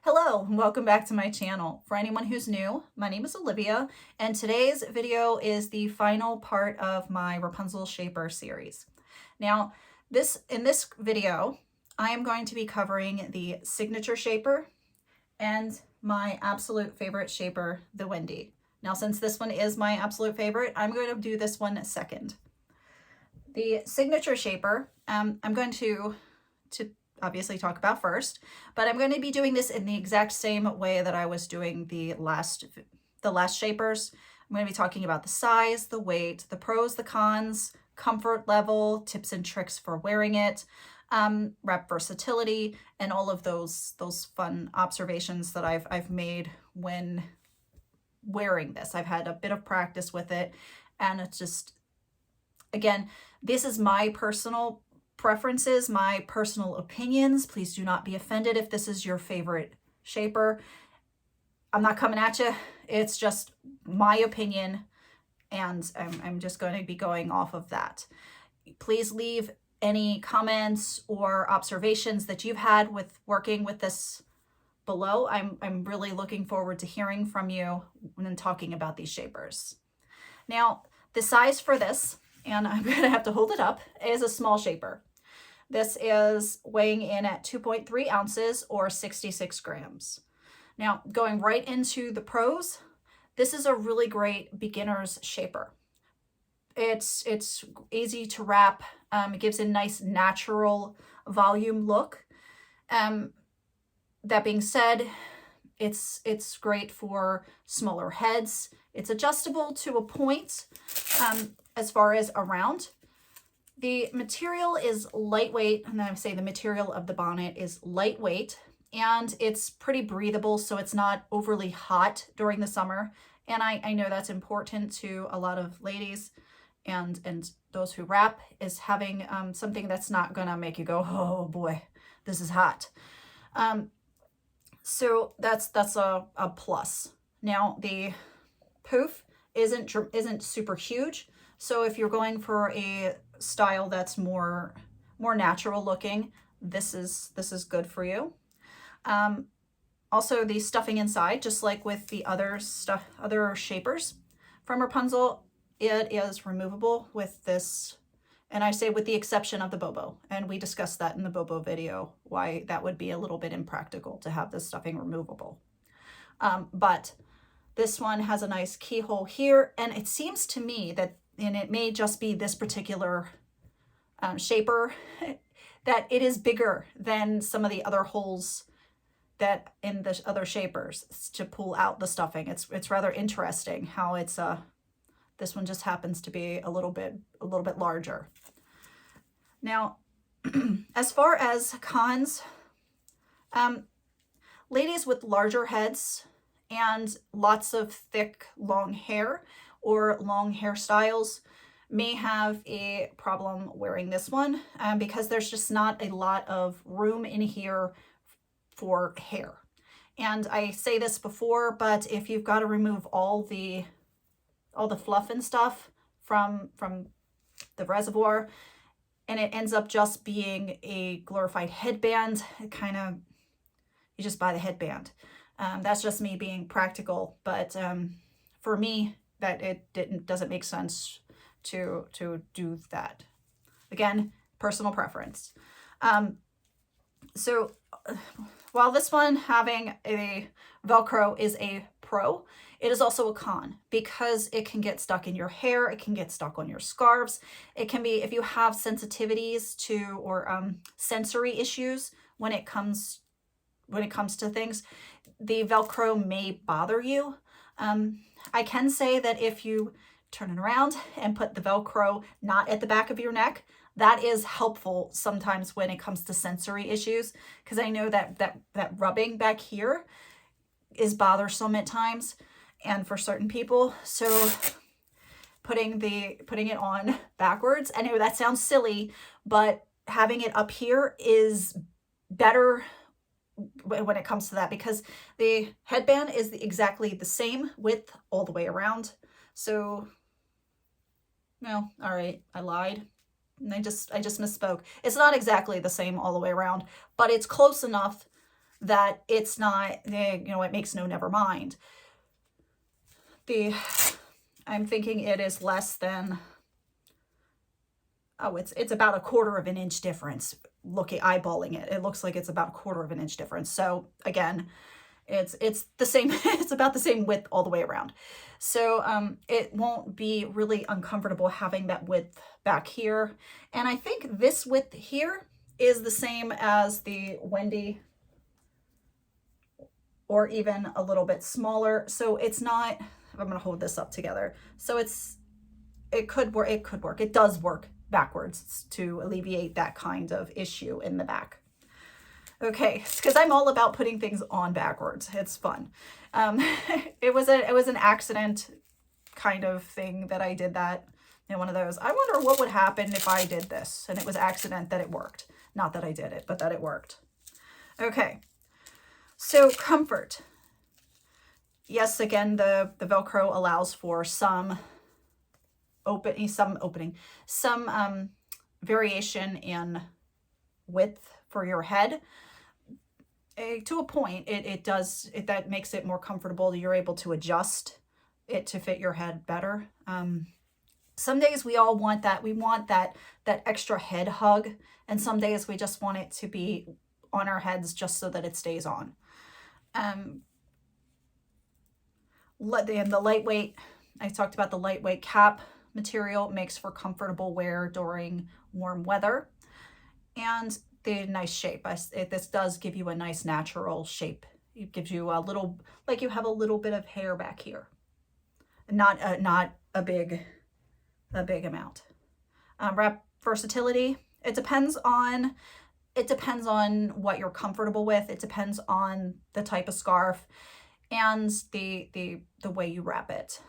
Hello, and welcome back to my channel. For anyone who's new, my name is Olivia, and today's video is the final part of my Wrapunzel Shaper series. Now, in this video, I am going to be covering the signature shaper and my absolute favorite shaper, the Wendy. Now, since this one is my absolute favorite, I'm going to do this one second. The signature shaper, I'm going to obviously talk about first, but I'm going to be doing this in the exact same way that I was doing the last shapers. I'm going to be talking about the size, the weight, the pros, the cons, comfort level, tips and tricks for wearing it, wrap versatility, and all of those fun observations that I've made when wearing this. I've had a bit of practice with it, and it's just, again, this is my personal preferences, my personal opinions. Please do not be offended if this is your favorite shaper. I'm not coming at you. It's just my opinion, and I'm just going to be going off of that. Please leave any comments or observations that you've had with working with this below. I'm really looking forward to hearing from you when talking about these shapers. Now, the size for this, and I'm going to have to hold it up, is a small shaper. This is weighing in at 2.3 ounces or 66 grams. Now, going right into the pros, this is a really great beginner's shaper. It's easy to wrap. It gives a nice natural volume look. That being said, it's great for smaller heads. It's adjustable to a point as far as around. The material is lightweight, and I say the material of the bonnet is lightweight, and it's pretty breathable, so it's not overly hot during the summer. And I know that's important to a lot of ladies and those who wrap, is having something that's not gonna make you go, oh boy, this is hot. So that's a plus. Now, the Pouf isn't super huge, so if you're going for a style that's more natural looking, this is good for you. Also, the stuffing inside, just like with the other shapers from Wrapunzel, it is removable with this, and I say with the exception of the Bobo, and we discussed that in the Bobo video, why that would be a little bit impractical to have the stuffing removable. But this one has a nice keyhole here, and it seems to me that, and it may just be this particular shaper, that it is bigger than some of the other holes that in the other shapers to pull out the stuffing. It's rather interesting how it's this one just happens to be a little bit larger. Now, as far as cons, ladies with larger heads and lots of thick long hair or long hairstyles may have a problem wearing this one because there's just not a lot of room in here for hair. And I say this before, but if you've got to remove all the fluff and stuff from the reservoir, and it ends up just being a glorified headband, it kind of, you just buy the headband. That's just me being practical, but for me, that it doesn't make sense to do that. Again, personal preference. So while this one having a Velcro is a pro, it is also a con because it can get stuck in your hair, it can get stuck on your scarves. It can be, if you have sensitivities to or sensory issues when it comes to things, the Velcro may bother you. I can say that if you turn it around and put the Velcro not at the back of your neck, that is helpful sometimes when it comes to sensory issues, because I know that rubbing back here is bothersome at times and for certain people. So putting it on backwards, I know that sounds silly, but having it up here is better when it comes to that, because the headband is exactly the same width all the way around. So, no, all right, I lied. I just misspoke. It's not exactly the same all the way around, but it's close enough that it's not, you know, it makes no never mind. I'm thinking it is less than, oh, it's about a 1/4 of an inch difference. Eyeballing it, it looks like it's about a 1/4 of an inch difference. So again, it's the same, it's about the same width all the way around. So it won't be really uncomfortable having that width back here. And I think this width here is the same as the Wendy, or even a little bit smaller. So it's not, I'm going to hold this up together. So it could work. It does work backwards to alleviate that kind of issue in the back. Okay, because I'm all about putting things on backwards. It's fun. It was an accident kind of thing that I did that. In one of those, I wonder what would happen if I did this, and it was accident that it worked. Not that I did it, but that it worked. Okay, so comfort. Yes, again, the Velcro allows for some variation in width for your head. To a point, that makes it more comfortable. You're able to adjust it to fit your head better. Some days we all want that. We want that extra head hug, and some days we just want it to be on our heads just so that it stays on. The lightweight, I talked about the lightweight cap material makes for comfortable wear during warm weather, and the nice shape. This does give you a nice natural shape. It gives you a little, like you have a little bit of hair back here, not a big amount. Wrap versatility. It depends on what you're comfortable with. It depends on the type of scarf and the way you wrap it.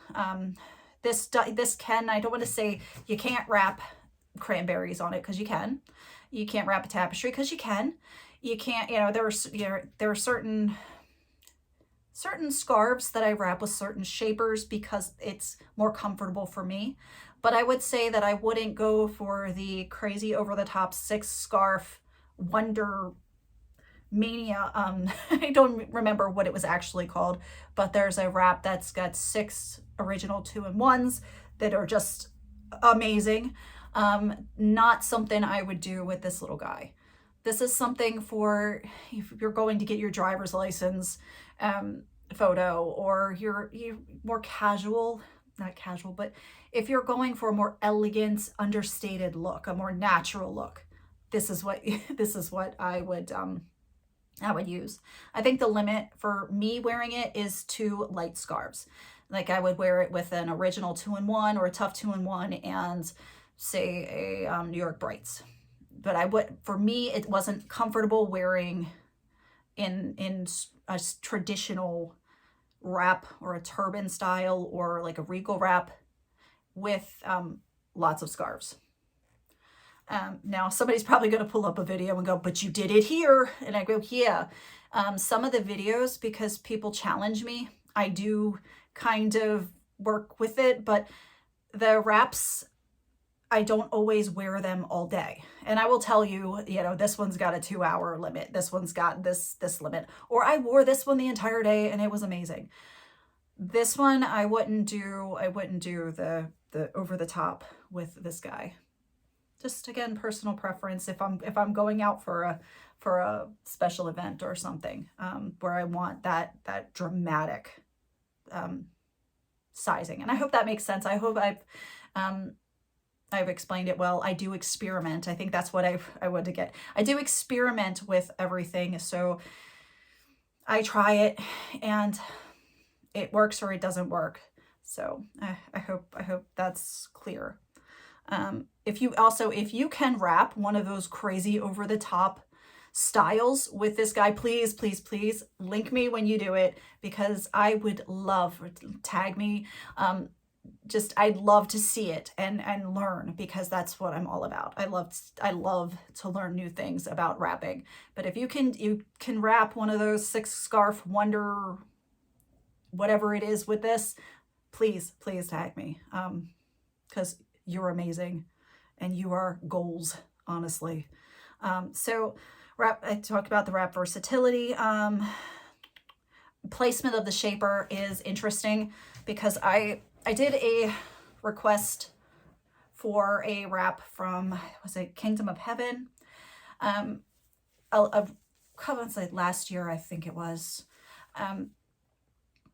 This can, I don't want to say you can't wrap cranberries on it, because you can. You can't wrap a tapestry, because you can. You can't, you know, there are certain scarves that I wrap with certain shapers because it's more comfortable for me. But I would say that I wouldn't go for the crazy over-the-top 6 scarf Wonder Mania. I don't remember what it was actually called, but there's a wrap that's got 6 original 2-in-1s that are just amazing. Not something I would do with this little guy. This is something for if you're going to get your driver's license photo, or you're more casual, not casual, but if you're going for a more elegant, understated look, a more natural look, this is what I would use. I think the limit for me wearing it is 2 light scarves. Like I would wear it with an original 2-in-1 or a tough 2-in-1 and say a New York Brights. But for me, it wasn't comfortable wearing in a traditional wrap or a turban style or like a regal wrap with lots of scarves. Now somebody's probably going to pull up a video and go, but you did it here. And I go, yeah. Some of the videos, because people challenge me, I do kind of work with it, but the wraps, I don't always wear them all day. And I will tell you, you know, this one's got a 2-hour limit. This one's got this limit. Or I wore this one the entire day and it was amazing. This one, I wouldn't do the over the top with this guy. Just again, personal preference. If I'm going out for a special event or something, where I want that dramatic sizing. And I hope that makes sense. I hope I've explained it well. I do experiment. I think that's what I want to get. I do experiment with everything. So I try it and it works or it doesn't work. So I hope that's clear. If you can wrap one of those crazy over the top styles with this guy, please, please, please link me when you do it, because I would love, tag me. I'd love to see it and learn, because that's what I'm all about. I love to learn new things about wrapping. But if you can wrap one of those 6 scarf wonder, whatever it is with this, please tag me, because you're amazing and you are goals, honestly. So I talked about the wrap versatility. Placement of the shaper is interesting because I did a request for a wrap from, was it Kingdom of Heaven? A couple like last year, I think it was.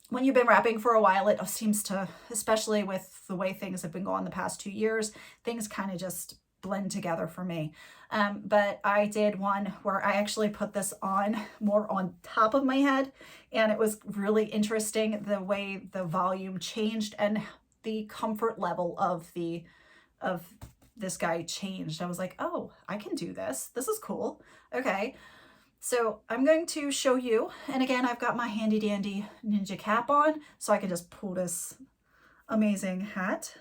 When you've been wrapping for a while, it seems to, especially with the way things have been going the past 2 years, things kind of just blend together for me. But I did one where I actually put this on more on top of my head, and it was really interesting the way the volume changed and the comfort level of this guy changed. I was like, oh, I can do this. This is cool. Okay. So I'm going to show you, and again, I've got my handy dandy ninja cap on, so I can just pull this amazing hat,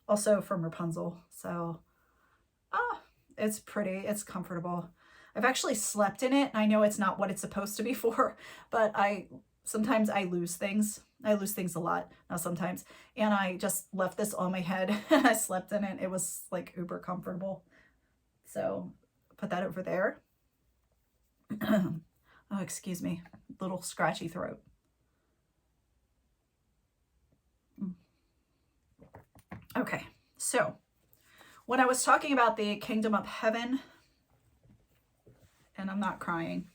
also from Wrapunzel. So, it's pretty, it's comfortable. I've actually slept in it. I know it's not what it's supposed to be for, but sometimes I lose things. I lose things a lot, not sometimes. And I just left this on my head and I slept in it. It was like uber comfortable. So put that over there. Oh, excuse me, little scratchy throat. Okay, so when I was talking about the Kingdom of Heaven, and I'm not crying,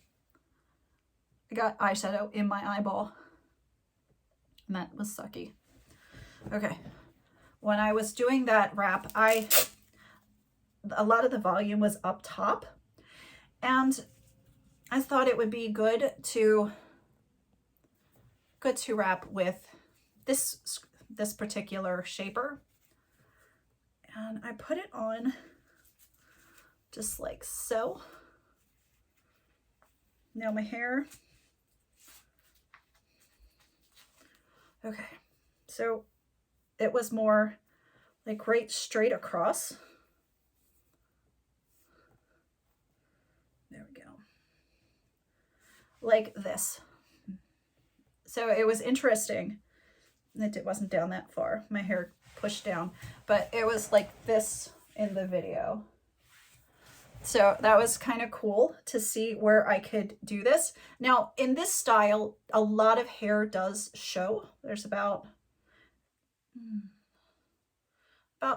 I got eyeshadow in my eyeball, and that was sucky. Okay, when I was doing that wrap, a lot of the volume was up top, and I thought it would be good to wrap with this particular shaper. And I put it on just like so. Now my hair. Okay, so it was more like right straight across. There we go. Like this. So it was interesting. It wasn't down that far. My hair pushed down, but it was like this in the video. So that was kind of cool to see where I could do this. Now in this style, a lot of hair does show. There's about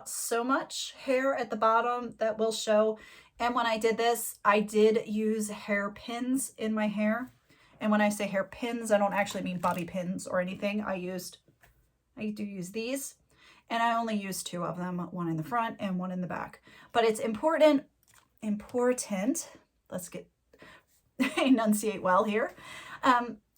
so much hair at the bottom that will show. And when I did this, I did use hair pins in my hair. And when I say hair pins, I don't actually mean bobby pins or anything. I do use these, and I only use 2 of them, one in the front and one in the back. But it's important, let's enunciate well here.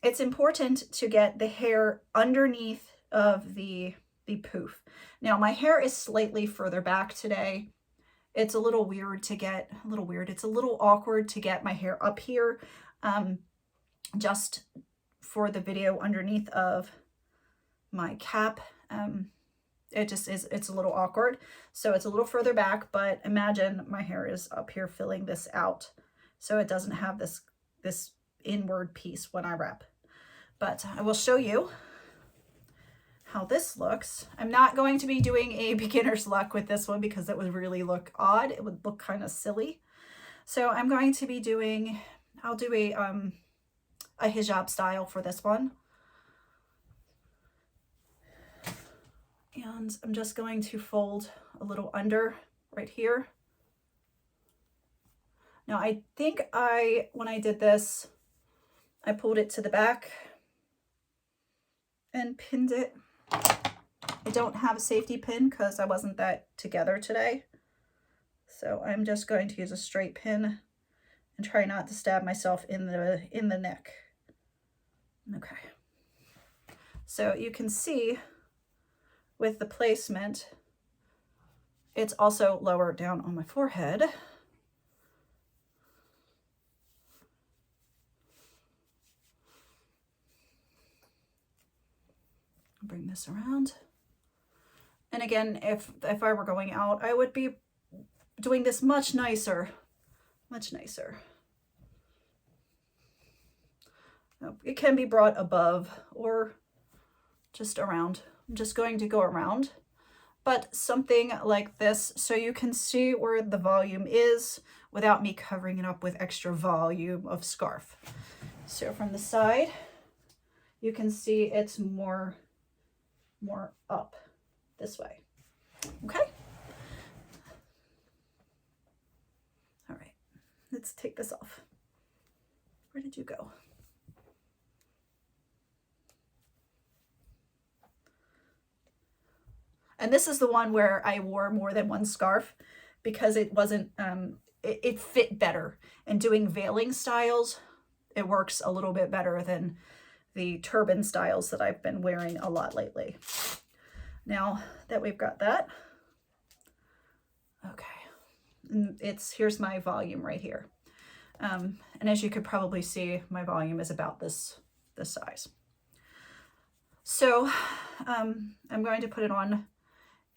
It's important to get the hair underneath of the poof. Now my hair is slightly further back today. It's a little weird to get, it's a little awkward to get my hair up here. Just for the video underneath of my cap, it's a little awkward, so it's a little further back, but imagine my hair is up here filling this out, so it doesn't have this inward piece when I wrap. But I will show you how this looks. I'm not going to be doing a beginner's luck with this one because it would really look odd. It would look kind of silly. So I'm going to be doing, I'll do a hijab style for this one. And I'm just going to fold a little under right here. Now I think when I did this, I pulled it to the back and pinned it. I don't have a safety pin because I wasn't that together today. So I'm just going to use a straight pin and try not to stab myself in the neck. Okay. So you can see with the placement, it's also lower down on my forehead. Bring this around. And again, if I were going out, I would be doing this much nicer, much nicer. It can be brought above or just around. I'm just going to go around but something like this so you can see where the volume is without me covering it up with extra volume of scarf. So from the side, you can see it's more up this way. Okay. All right, let's take this off. Where did you go? And this is the one where I wore more than one scarf because it wasn't, it fit better. And doing veiling styles, it works a little bit better than the turban styles that I've been wearing a lot lately. Now that we've got that, okay, and here's my volume right here. And as you could probably see, my volume is about this size. So I'm going to put it on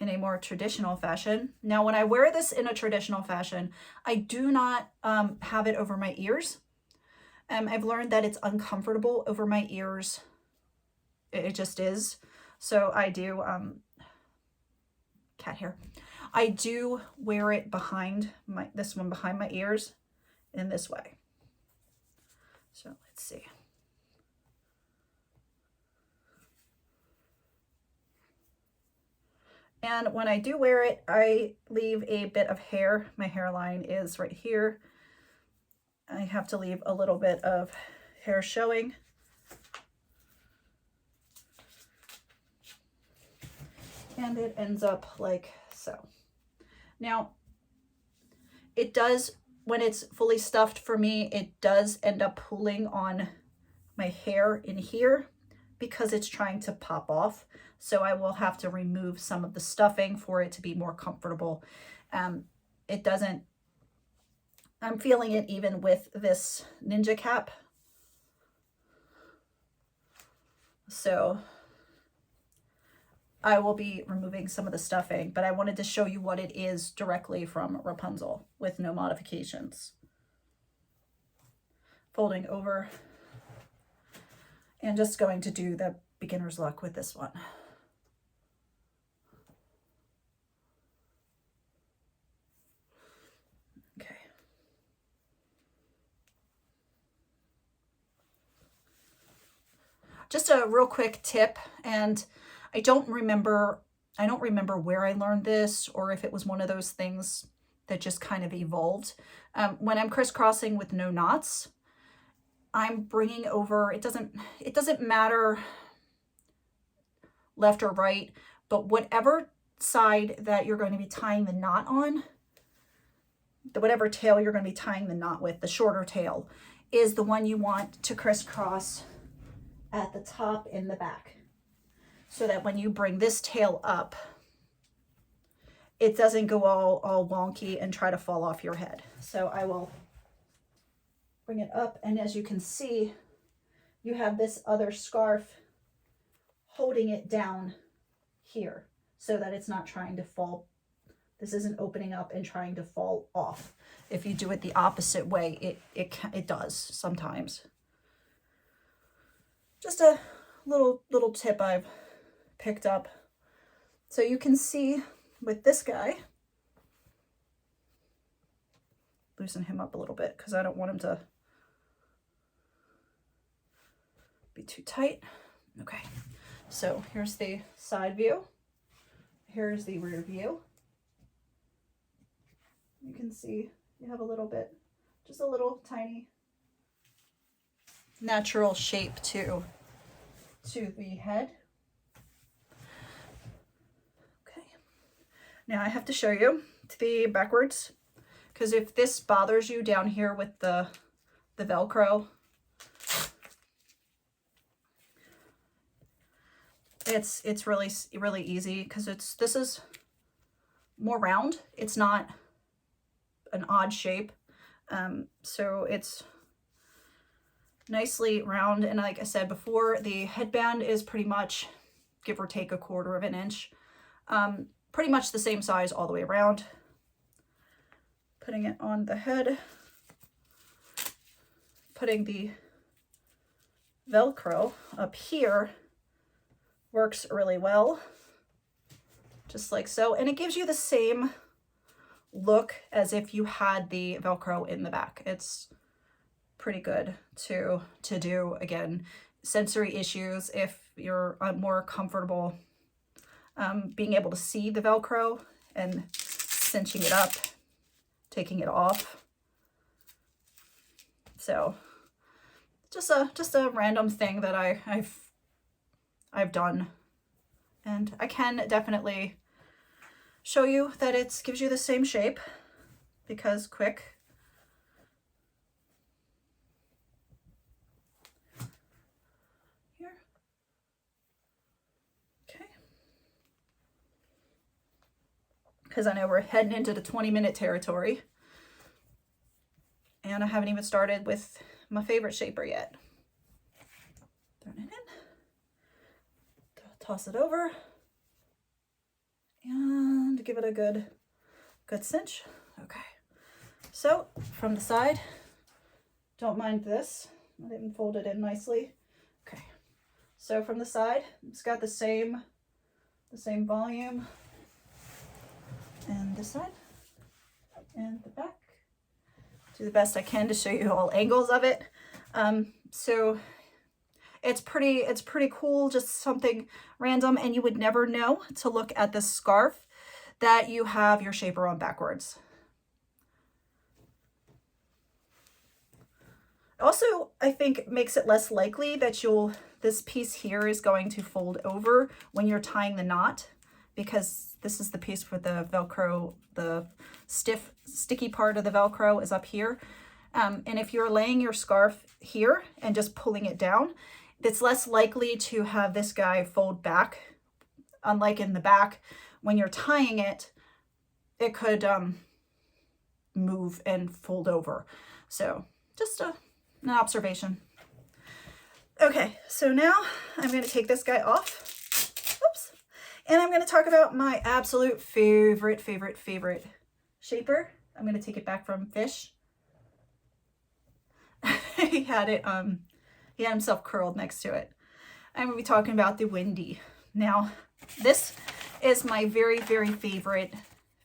in a more traditional fashion. Now, when I wear this in a traditional fashion, I do not have it over my ears. I've learned that it's uncomfortable over my ears. It just is. So I do, cat hair. I do wear it behind this one behind my ears in this way. So let's see. And when I do wear it, I leave a bit of hair. My hairline is right here. I have to leave a little bit of hair showing. And it ends up like so. Now, it does, when it's fully stuffed for me, it does end up pulling on my hair in here because it's trying to pop off. So I will have to remove some of the stuffing for it to be more comfortable. It doesn't, I'm feeling it even with this ninja cap. So I will be removing some of the stuffing, but I wanted to show you what it is directly from Wrapunzel with no modifications. Folding over and just going to do the beginner's luck with this one. Okay. Just a real quick tip, and I don't remember where I learned this or if it was one of those things that just kind of evolved. When I'm crisscrossing with no knots, I'm bringing over, it doesn't matter left or right, but whatever side that you're going to be tying the knot on, whatever tail you're going to be tying the knot with, the shorter tail, is the one you want to crisscross at the top and the back, so that when you bring this tail up, it doesn't go all wonky and try to fall off your head. So I will bring it up, and as you can see, you have this other scarf holding it down here so that it's not trying to fall. This isn't opening up and trying to fall off. If you do it the opposite way, it does sometimes. Just a little tip I've picked up. So you can see with this guy, loosen him up a little bit because I don't want him to be too tight. Okay, so here's the side view. Here's the rear view. You can see you have a little bit, just a little tiny natural shape to the head. Okay, now I have to show you to be backwards, because if this bothers you down here with the Velcro, it's really easy, because this is more round. It's not an odd shape, so it's nicely round. And like I said before, the headband is pretty much, give or take, 1/4 of an inch, pretty much the same size all the way around. Putting it on the head, putting the Velcro up here works really well. just like so. And it gives you the same look as if you had the Velcro in the back. It's pretty good to do. Again, sensory issues, if you're more comfortable being able to see the Velcro and cinching it up, taking it off. So just a random thing that I've done, and I can definitely show you that it gives you the same shape, because quick. Here. Okay. Because I know we're heading into the 20-minute territory, and I haven't even started with my favorite shaper yet. Turn it in, toss it over, and give it a good cinch. Okay, so from the side, don't mind this, I didn't fold it in nicely. Okay, so from the side, it's got the same volume, and this side and the back. Do the best I can to show you all angles of it. So it's pretty cool, just something random, and you would never know to look at this scarf that you have your shaper on backwards. Also, I think makes it less likely that this piece here is going to fold over when you're tying the knot, because this is the piece for the Velcro, the sticky part of the Velcro is up here. And if you're laying your scarf here and just pulling it down, it's less likely to have this guy fold back. Unlike in the back, when you're tying it, it could move and fold over. So just an observation. Okay, so now I'm going to take this guy off. Oops. And I'm going to talk about my absolute favorite shaper. I'm going to take it back from Fish. He had himself curled next to it. I'm going to be talking about the Wendy. Now, this is my very favorite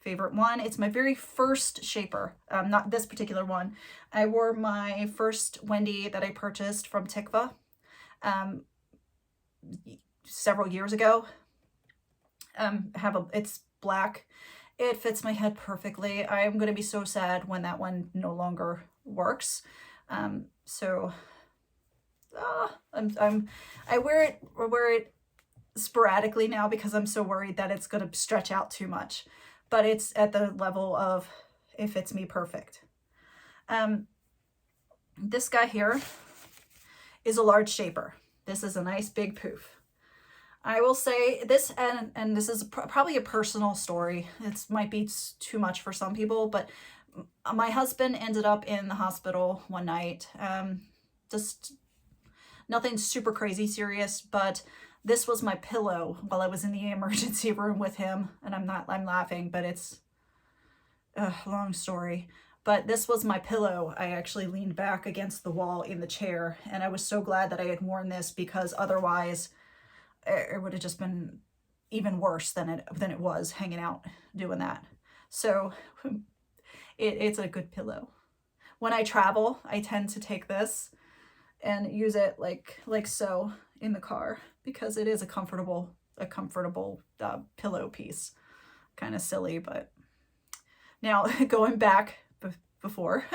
one. It's my very first shaper. Not this particular one. I wore my first Wendy that I purchased from Tikva several years ago. It's black. It fits my head perfectly. I'm going to be so sad when that one no longer works. I wear it sporadically now because I'm so worried that it's going to stretch out too much, but it's at the level of it fits me perfect. This guy here is a large shaper. This is a nice big Pouf. I will say this, and this is probably a personal story. It might be too much for some people, but my husband ended up in the hospital one night. Just nothing super crazy serious, but this was my pillow while I was in the emergency room with him. And I'm laughing, but it's a long story. But this was my pillow. I actually leaned back against the wall in the chair, and I was so glad that I had worn this, because otherwise it would have just been even worse than it was hanging out doing that. So it's a good pillow. When I travel, I tend to take this and use it like so in the car, because it is a comfortable pillow piece. Kind of silly, but now going back before,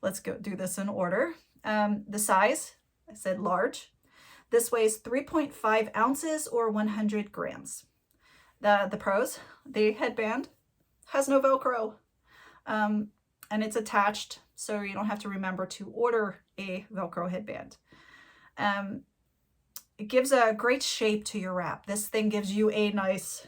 let's go do this in order. The size, I said large. This weighs 3.5 ounces or 100 grams. The pros, the headband has no Velcro, and it's attached, so you don't have to remember to order a Velcro headband. It gives a great shape to your wrap. This thing gives you a nice,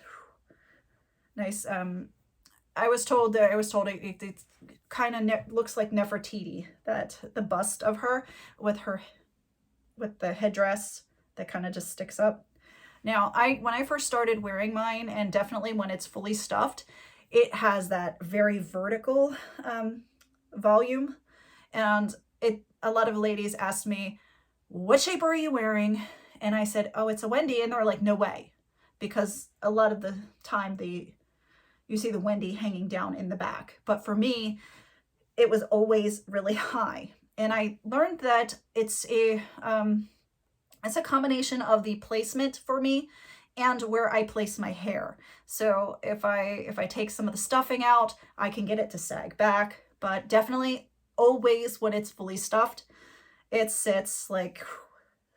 I was told it kind of looks like Nefertiti, that the bust of her with the headdress that kind of just sticks up. Now, when I first started wearing mine, and definitely when it's fully stuffed, it has that very vertical volume. And a lot of ladies asked me, what shaper are you wearing? And I said, oh, it's a Wendy. And they're like, no way. because a lot of the time you see the Wendy hanging down in the back. But for me, it was always really high. And I learned that it's a combination of the placement for me and where I place my hair. So if I take some of the stuffing out, I can get it to sag back, but definitely always when it's fully stuffed, it sits like,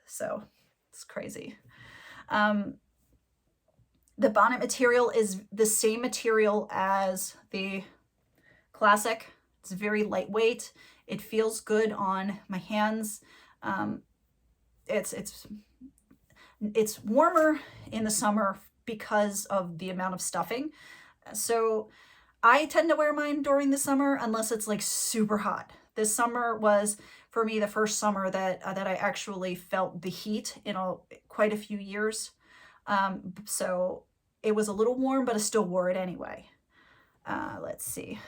so it's crazy. The bonnet material is the same material as the classic. It's very lightweight. It feels good on my hands. It's warmer in the summer because of the amount of stuffing. So I tend to wear mine during the summer unless it's like super hot. This summer was for me the first summer that I actually felt the heat in quite a few years. So it was a little warm, but I still wore it anyway. Let's see.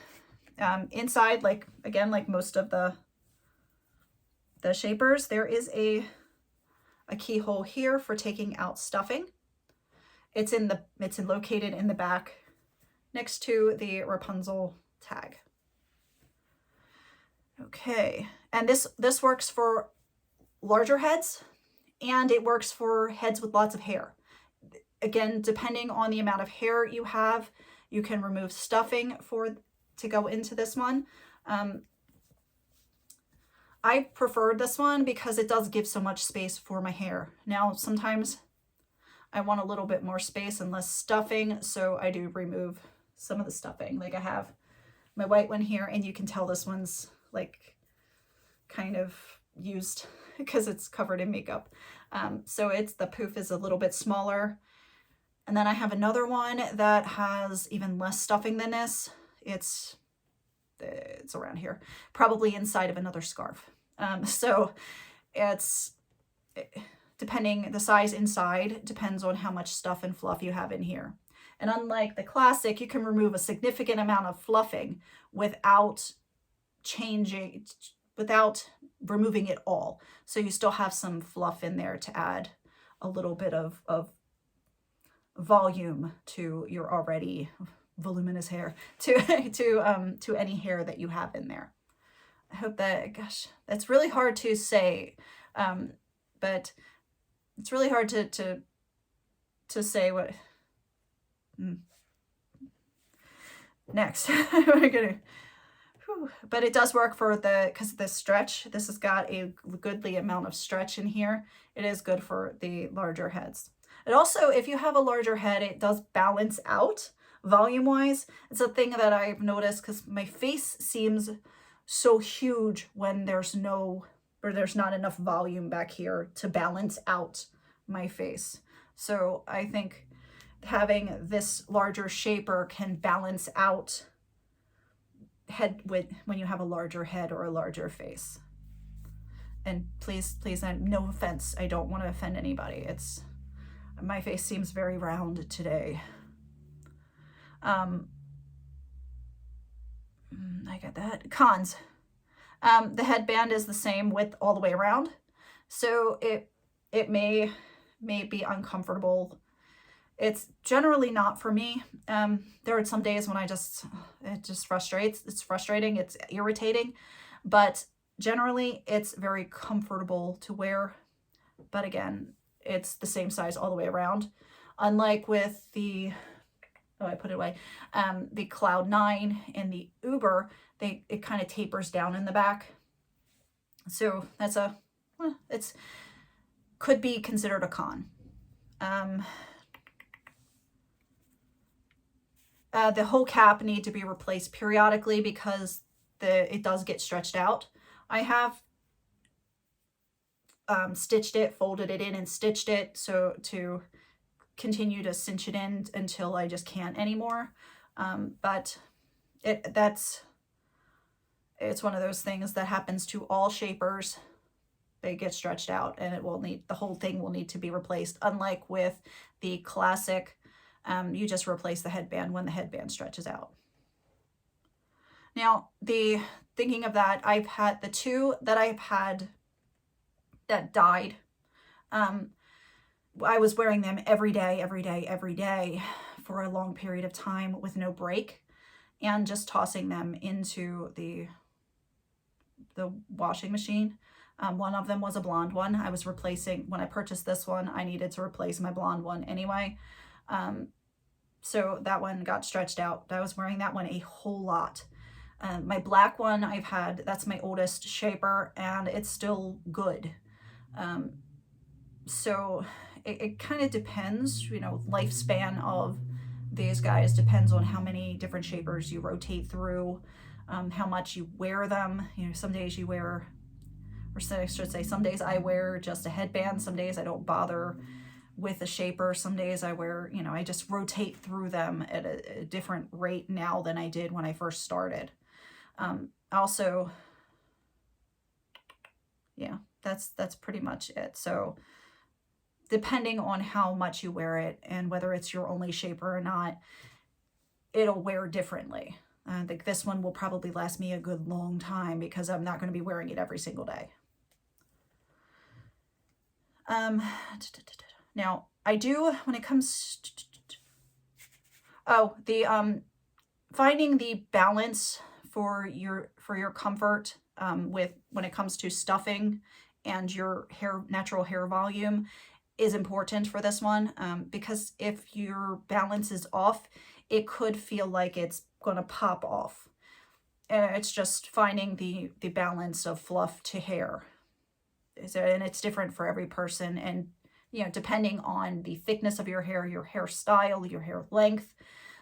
Inside, like most of the shapers, there is a keyhole here for taking out stuffing. It's located in the back next to the Wrapunzel tag. Okay, and this works for larger heads, and it works for heads with lots of hair. Again, depending on the amount of hair you have, you can remove stuffing to go into this one. I preferred this one because it does give so much space for my hair. Now, sometimes I want a little bit more space and less stuffing, so I do remove some of the stuffing. Like I have my white one here, and you can tell this one's like kind of used because it's covered in makeup. So the Pouf is a little bit smaller. And then I have another one that has even less stuffing than this. It's around here, probably inside of another scarf. So it's depending, the size inside depends on how much stuff and fluff you have in here. And unlike the classic, you can remove a significant amount of fluffing without removing it all. So you still have some fluff in there to add a little bit of volume to your already voluminous hair, to any hair that you have in there. I hope that, gosh, that's really hard to say, but it's really hard to say what. Next, we're gonna. But it does work for because of the stretch. This has got a goodly amount of stretch in here. It is good for the larger heads. It also, if you have a larger head, it does balance out volume-wise. It's a thing that I've noticed because my face seems so huge when there's not enough volume back here to balance out my face. So I think having this larger shaper can balance out when you have a larger head or a larger face. And please, no offense, I don't want to offend anybody. My face seems very round today. I got that. Cons. The headband is the same width all the way around, so it may be uncomfortable. It's generally not for me. There are some days when it just frustrates. It's frustrating. It's irritating, but generally it's very comfortable to wear. But again, it's the same size all the way around. Unlike with the, I put it away, the Cloud 9 and the Uber, it kind of tapers down in the back. So that's could be considered a con. The whole cap need to be replaced periodically because it does get stretched out. I have stitched it, folded it in and stitched it so to continue to cinch it in until I just can't anymore. But it's one of those things that happens to all shapers. They get stretched out and the whole thing will need to be replaced. Unlike with the classic, you just replace the headband when the headband stretches out. Now, thinking of that, I've had the two that I've had that died. I was wearing them every day for a long period of time with no break, and just tossing them into the washing machine. One of them was a blonde one. I was replacing, when I purchased this one, I needed to replace my blonde one anyway. So that one got stretched out. I was wearing that one a whole lot. My black one I've had, that's my oldest shaper, and it's still good. So it kind of depends, you know, lifespan of these guys depends on how many different shapers you rotate through, how much you wear them. You know, some days you wear, or I should say, some days I wear just a headband, some days I don't bother with a shaper, some days I wear, you know, I just rotate through them at a different rate now than I did when I first started. Also, yeah, that's pretty much it. So depending on how much you wear it and whether it's your only shaper or not, it'll wear differently. I think this one will probably last me a good long time because I'm not going to be wearing it every single day. Now I do, when it comes to, finding the balance for your comfort with when it comes to stuffing and your natural hair volume is important for this one, because if your balance is off, it could feel like it's going to pop off. And it's just finding the balance of fluff to hair. And it's different for every person, and you know, depending on the thickness of your hairstyle, your hair length.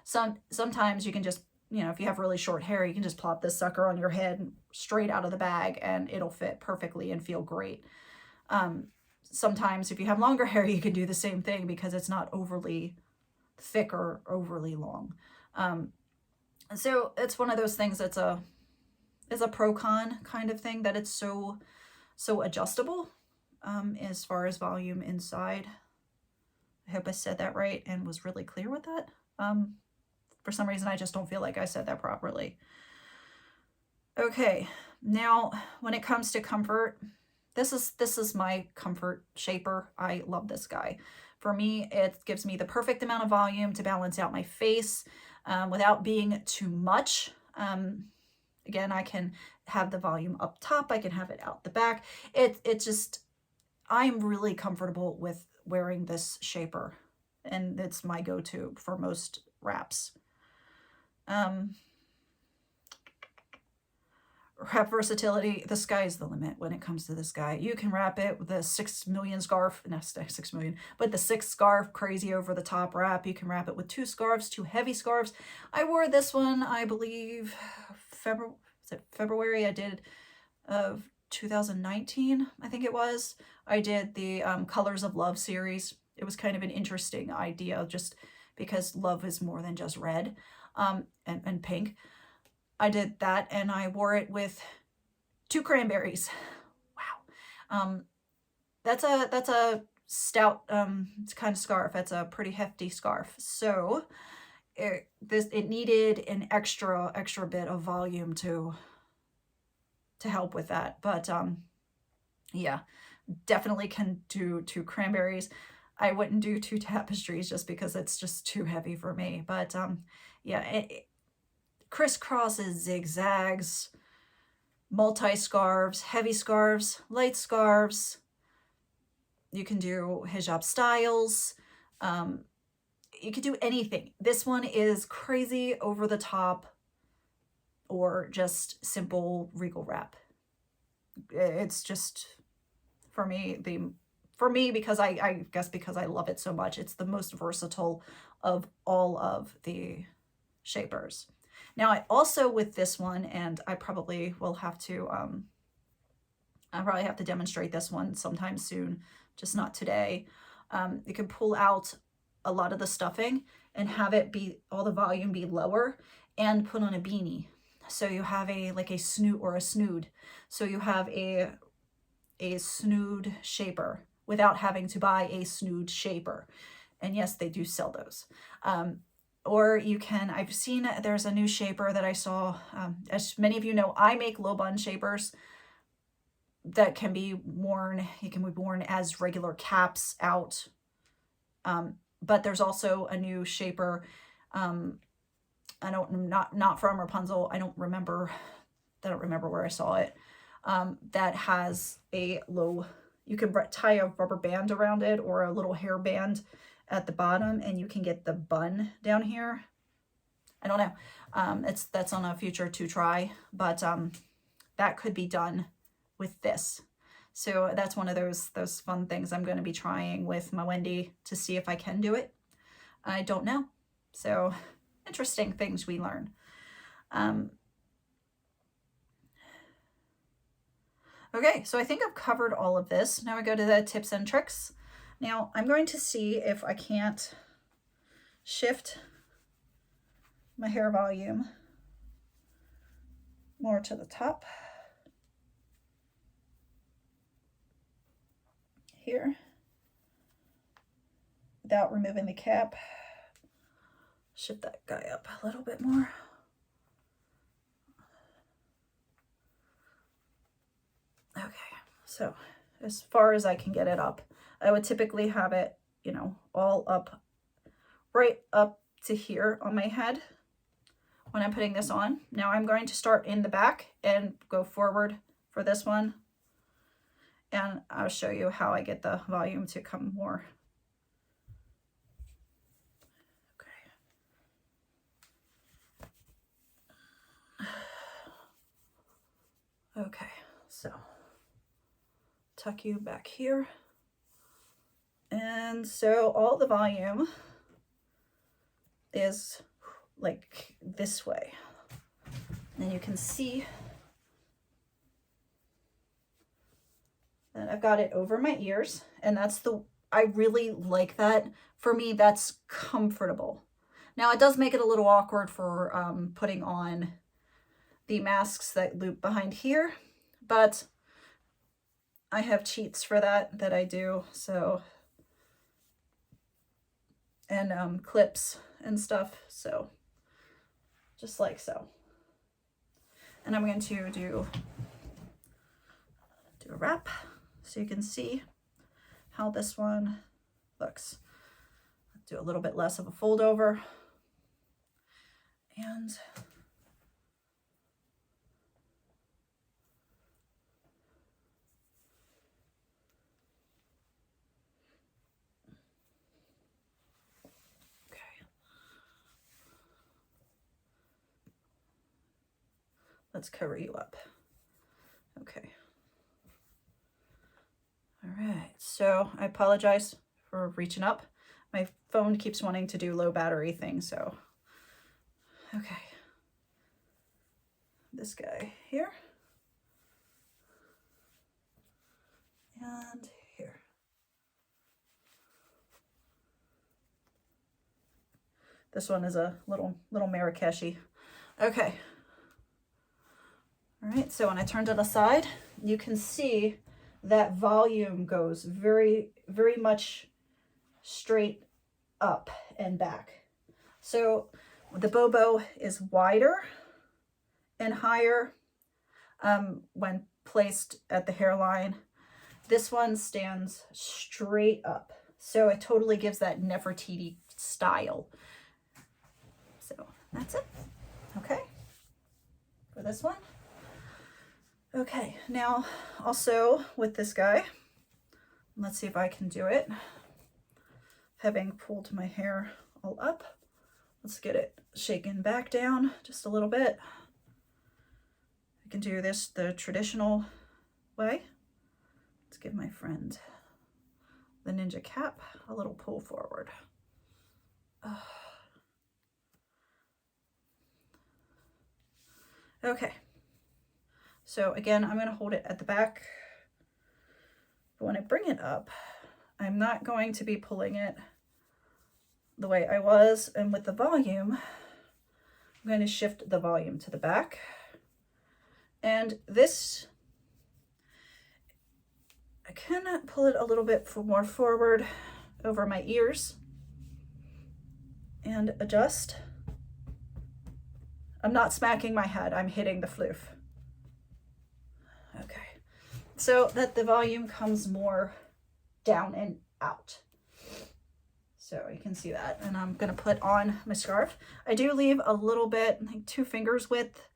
Sometimes you can just, you know, if you have really short hair, you can just plop this sucker on your head straight out of the bag and it'll fit perfectly and feel great. Sometimes if you have longer hair, you can do the same thing because it's not overly thick or overly long. So it's one of those things that's a pro-con kind of thing, that it's so adjustable as far as volume inside. I hope I said that right and was really clear with that. For some reason, I just don't feel like I said that properly. Okay, now when it comes to comfort, this is my comfort shaper. I love this guy. For me, it gives me the perfect amount of volume to balance out my face without being too much. Again, I can have the volume up top, I can have it out the back. It just, I'm really comfortable with wearing this shaper, and it's my go-to for most wraps. Wrap versatility, the sky's the limit when it comes to this guy. You can wrap it with a 6 million scarf, no, 6 million, but the 6 scarf crazy over the top wrap. You can wrap it with 2 scarves, 2 heavy scarves. I wore this one, I believe, February I did of 2019, I think it was. I did the Colors of Love series. It was kind of an interesting idea, just because love is more than just red and pink. I did that, and I wore it with 2 cranberries. Wow. That's a stout kind of scarf. That's a pretty hefty scarf. So it needed an extra bit of volume to help with that. But yeah, definitely can do 2 cranberries. I wouldn't do 2 tapestries just because it's just too heavy for me. But yeah, crisscrosses, zigzags, multi-scarves, heavy scarves, light scarves. You can do hijab styles. You could do anything. This one is crazy over the top or just simple regal wrap. It's just, for me, because I guess because I love it so much, it's the most versatile of all of the shapers. Now, I also, with this one, and I probably will have to, I probably have to demonstrate this one sometime soon, just not today. You can pull out a lot of the stuffing and have it be, all the volume be lower, and put on a beanie. So you have like a snoot or a snood. So you have a snood shaper without having to buy a snood shaper. And yes, they do sell those. Or you can, I've seen, there's a new shaper that I saw, as many of you know, I make low bun shapers that can be worn, it can be worn as regular caps out But there's also a new shaper. Not from Rapunzel. I don't remember where I saw it. That has a low, you can tie a rubber band around it or a little hair band at the bottom, and you can get the bun down here. I don't know. That's on a future to try, but that could be done with this. So that's one of those fun things I'm going to be trying with my Wendy to see if I can do it. I don't know. So interesting things we learn. Okay, so I think I've covered all of this. Now I go to the tips and tricks. Now I'm going to see if I can't shift my hair volume more to the top here without removing the cap. Shift that guy up a little bit more. Okay, so as far as I can get it up, I would typically have it, you know, all up, right up to here on my head when I'm putting this on. Now I'm going to start in the back and go forward for this one. And I'll show you how I get the volume to come more. Okay. Okay, so tuck you back here. And so all the volume is like this way. And you can see that I've got it over my ears, and I really like that. For me, that's comfortable. Now it does make it a little awkward for putting on the masks that loop behind here, but I have cheats for that I do, so, and clips and stuff, so just like so. And I'm going to do a wrap so you can see how this one looks. Do a little bit less of a fold over, and let's cover you up. Okay. All right, so I apologize for reaching up. My phone keeps wanting to do low battery things, so. Okay. This guy here. And here. This one is a little Marrakeshi. Okay. All right, so when I turned it aside, you can see that volume goes very, very much straight up and back. So the Bobo is wider and higher when placed at the hairline. This one stands straight up. So it totally gives that Nefertiti style. So that's it. Okay, for this one. Okay, now also with this guy, let's see if I can do it. Having pulled my hair all up, let's get it shaken back down just a little bit. I can do this the traditional way. Let's give my friend the ninja cap a little pull forward. Okay. So again, I'm going to hold it at the back, but when I bring it up, I'm not going to be pulling it the way I was. And with the volume, I'm going to shift the volume to the back. And this, I can pull it a little bit more forward over my ears and adjust. I'm not smacking my head, I'm hitting the floof. Okay, so that the volume comes more down and out. So you can see that. And I'm going to put on my scarf. I do leave a little bit, like 2 fingers width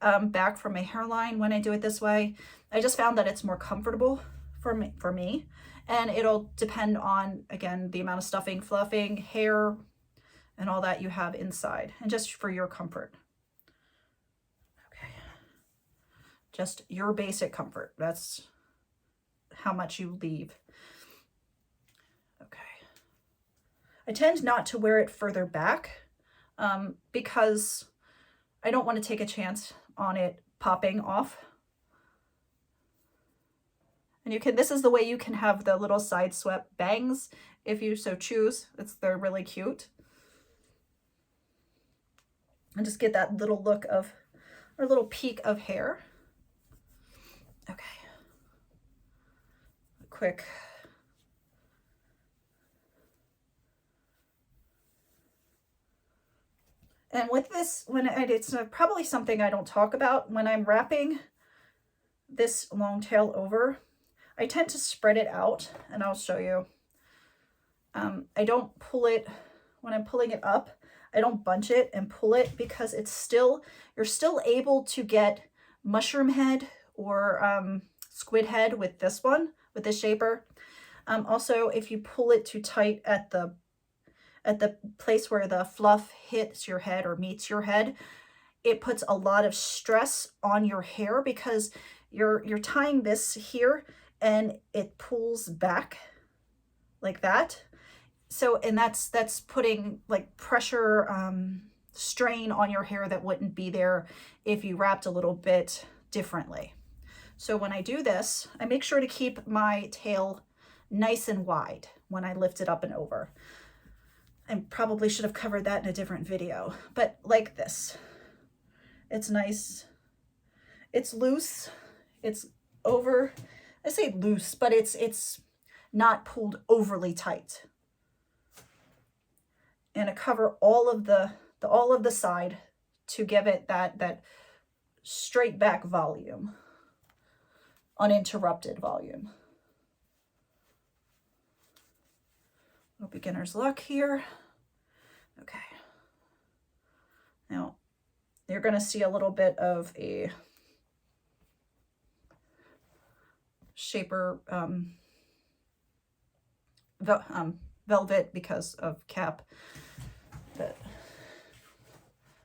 back from my hairline when I do it this way. I just found that it's more comfortable for me. And it'll depend on, again, the amount of stuffing, fluffing, hair, and all that you have inside, and just for your comfort. Okay. Just your basic comfort. That's how much you leave. Okay. I tend not to wear it further back because I don't want to take a chance on it popping off. And you can, this is the way you can have the little side swept bangs if you so choose. They're really cute. And just get that little look of, or little peak of hair. Okay. Quick. And with this, it's probably something I don't talk about when I'm wrapping this long tail over, I tend to spread it out, and I'll show you. I don't pull it, when I'm pulling it up, I don't bunch it and pull it because it's still, you're still able to get mushroom head or squid head with this one, with this shaper. Also, if you pull it too tight at the place where the fluff hits your head or meets your head, it puts a lot of stress on your hair because you're tying this here and it pulls back like that. So, and that's putting like pressure, strain on your hair that wouldn't be there if you wrapped a little bit differently. So when I do this, I make sure to keep my tail nice and wide when I lift it up and over. I probably should have covered that in a different video, but like this. It's nice. It's loose. It's over, I say loose, but it's not pulled overly tight. And I cover all of the side to give it that straight back volume, uninterrupted volume. No beginner's luck here. Okay. Now you're going to see a little bit of a shaper velvet because of cap.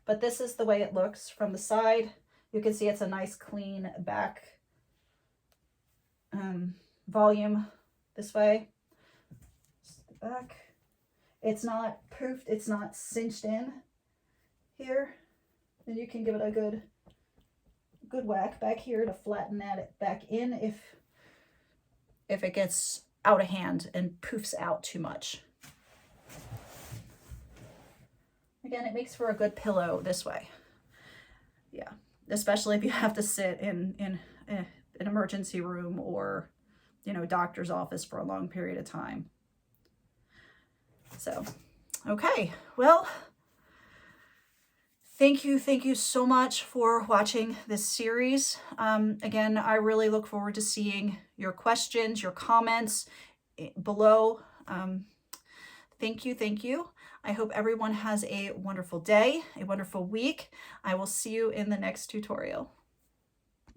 But this is the way it looks from the side. You can see it's a nice clean back volume this way. Back. It's not poofed, it's not cinched in here. And you can give it a good whack back here to flatten that back in if it gets out of hand and poofs out too much. Again, it makes for a good pillow this way. Yeah, especially if you have to sit in an emergency room or, you know, doctor's office for a long period of time. So, okay, well, thank you so much for watching this series. Again, I really look forward to seeing your questions, your comments below. Thank you. I hope everyone has a wonderful day, a wonderful week. I will see you in the next tutorial.